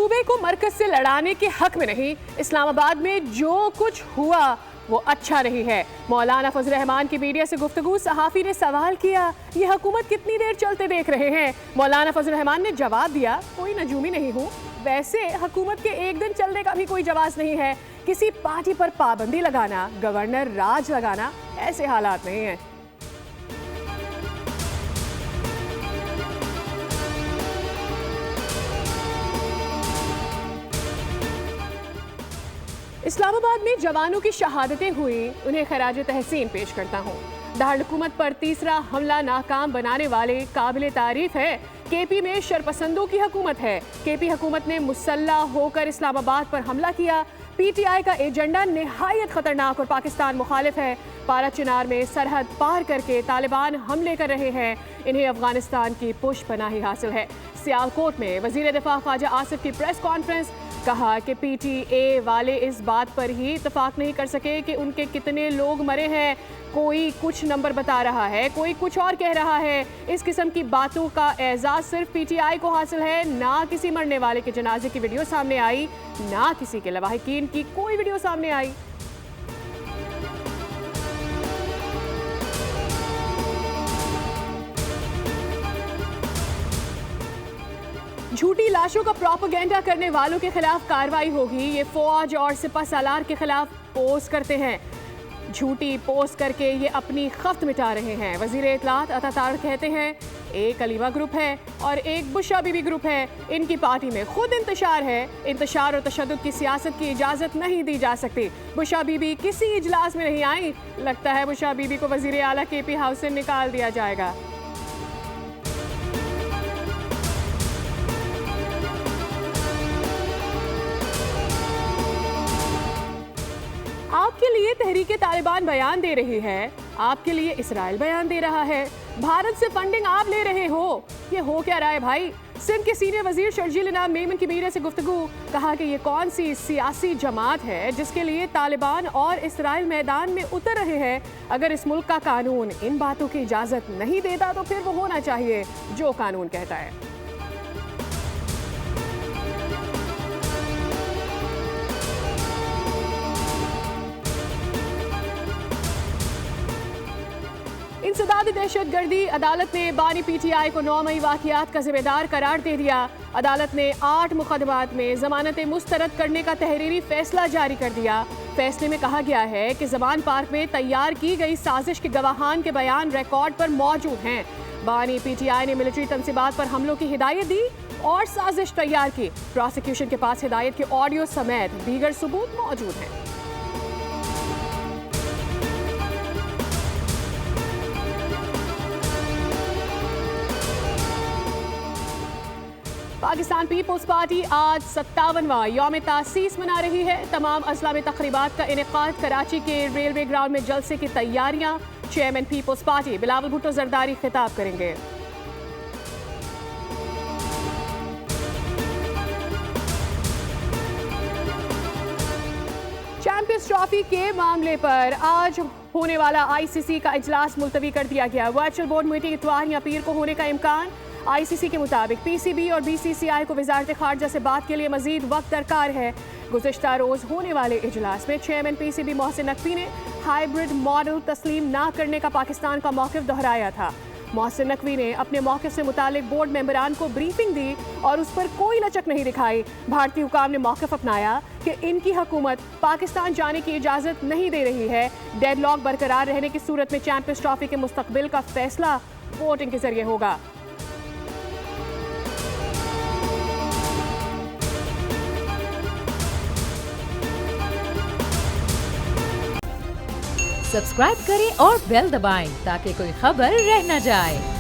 सूबे को मरकज से लड़ाने के हक में नहीं, इस्लामाबाद में जो कुछ हुआ वो अच्छा नहीं है। मौलाना फजल रहमान की मीडिया से गुफ्तगू, सहाफ़ी ने सवाल किया, ये हुकूमत कितनी देर चलते देख रहे हैं। मौलाना फजल रहमान ने जवाब दिया, कोई नजूमी नहीं हूँ, वैसे हुकूमत के एक दिन चलने का भी कोई जवाब नहीं है। किसी पार्टी पर पाबंदी लगाना, गवर्नर राज लगाना, ऐसे हालात नहीं है। इस्लामाबाद में जवानों की शहादतें हुई, उन्हें खराज तहसीन पेश करता हूँ। दारुल-हुकूमत पर तीसरा हमला नाकाम बनाने वाले काबिल तारीफ है। केपी में शरपसंदों की हुकूमत है। केपी हुकूमत ने मुसल्ला होकर इस्लामाबाद पर हमला किया। पीटीआई का एजेंडा निहायत खतरनाक और पाकिस्तान मुखालिफ है। पारा चिनार में सरहद पार करके तालिबान हमले कर रहे हैं। इन्हें अफगानिस्तान की पुष्पनाही हासिल है। सियालकोट में वजीर दिफा ख्वाजा आसिफ की प्रेस कॉन्फ्रेंस, कहा कि पीटीए वाले इस बात पर ही इत्तफाक नहीं कर सके कि उनके कितने लोग मरे हैं। कोई कुछ नंबर बता रहा है, कोई कुछ और कह रहा है। इस किस्म की बातों का एजाज सिर्फ पीटीआई को हासिल है। ना किसी मरने वाले के जनाजे की वीडियो सामने आई, ना किसी के लवाहिकीन की कोई वीडियो सामने आई। झूठी लाशों का प्रोपेगेंडा करने वालों के खिलाफ कार्रवाई होगी। ये फौज और सिपा सालार के खिलाफ पोस्ट करते हैं। झूठी पोस्ट करके ये अपनी खफ्त मिटा रहे हैं। वजीर इत्तलात अता तारक कहते हैं, एक अलीमा ग्रुप है और एक बुशा बीबी ग्रुप है। इनकी पार्टी में खुद इंतशार है। इंतशार और तशद्दुद की सियासत की इजाज़त नहीं दी जा सकती। बुशा बीबी किसी इजलास में नहीं आई। लगता है बुशा बीबी को वजीर आला केपी हाउस से निकाल दिया जाएगा। आपके लिए तहरीके तालिबान बयान दे रही है, आपके लिए इसराइल बयान दे रहा है। भारत से फंडिंग आप ले रहे हो। ये हो क्या रहा है भाई? सिंध के सीनियर वजीर शर्जील इनाम मेमन की मीडिया से गुफ्तगू, कहा कि ये कौन सी सियासी जमात है जिसके लिए तालिबान और इसराइल मैदान में उतर रहे हैं। अगर इस मुल्क का कानून इन बातों की इजाजत नहीं देता तो फिर वो होना चाहिए जो कानून कहता है। इंसदाद दहशतगर्दी, अदालत ने बानी पीटीआई को 9 मई वाक़ियात का जिम्मेदार करार दे दिया। अदालत ने 8 मुकदमात में जमानतें मुस्तरद करने का तहरीरी फैसला जारी कर दिया। फैसले में कहा गया है कि जमान पार्क में तैयार की गई साजिश के गवाहान के बयान रिकॉर्ड पर मौजूद हैं। बानी पीटीआई ने मिलिट्री तंसीबात पर हमलों की हिदायत दी और साजिश तैयार की। प्रोसिक्यूशन के पास हिदायत के ऑडियो समेत दीगर सबूत मौजूद हैं। पाकिस्तान पीपल्स पार्टी आज 57वां यौम तासीस मना रही है। तमाम अजला में तकरीबात का इनेकाद। कराची के रेलवे ग्राउंड में जलसे की तैयारियां। Chairman people's party Bilawal Bhutto Zardari खिताब करेंगे। चैंपियंस ट्रॉफी के मामले पर आज होने वाला आईसीसी का इजलास मुलतवी कर दिया गया। वर्चुअल बोर्ड मीटिंग इतवार या पीर को होने का इम्कान। आईसीसी के मुताबिक पीसीबी और बीसीसीआई को वजारत खारजा से बात के लिए मजीद वक्त दरकार है। गुज़िश्ता रोज होने वाले इजलास में चेयरमैन पीसीबी मोहसिन नकवी ने हाइब्रिड मॉडल तस्लीम ना करने का पाकिस्तान का मौक़िफ़ दोहराया था। मोहसिन नकवी ने अपने मौक़िफ़ से मुतालिक बोर्ड मेंबरान को ब्रीफिंग दी और उस पर कोई लचक नहीं दिखाई। भारतीय हुकाम ने मौक़िफ़ अपनाया कि इनकी हुकूमत पाकिस्तान जाने की इजाज़त नहीं दे रही है। डेडलॉक बरकरार रहने की सूरत में चैंपियंस ट्रॉफी के मुस्तकबिल का फैसला वोटिंग के जरिए होगा। सब्सक्राइब करें और बेल दबाएं ताकि कोई खबर रह न जाए।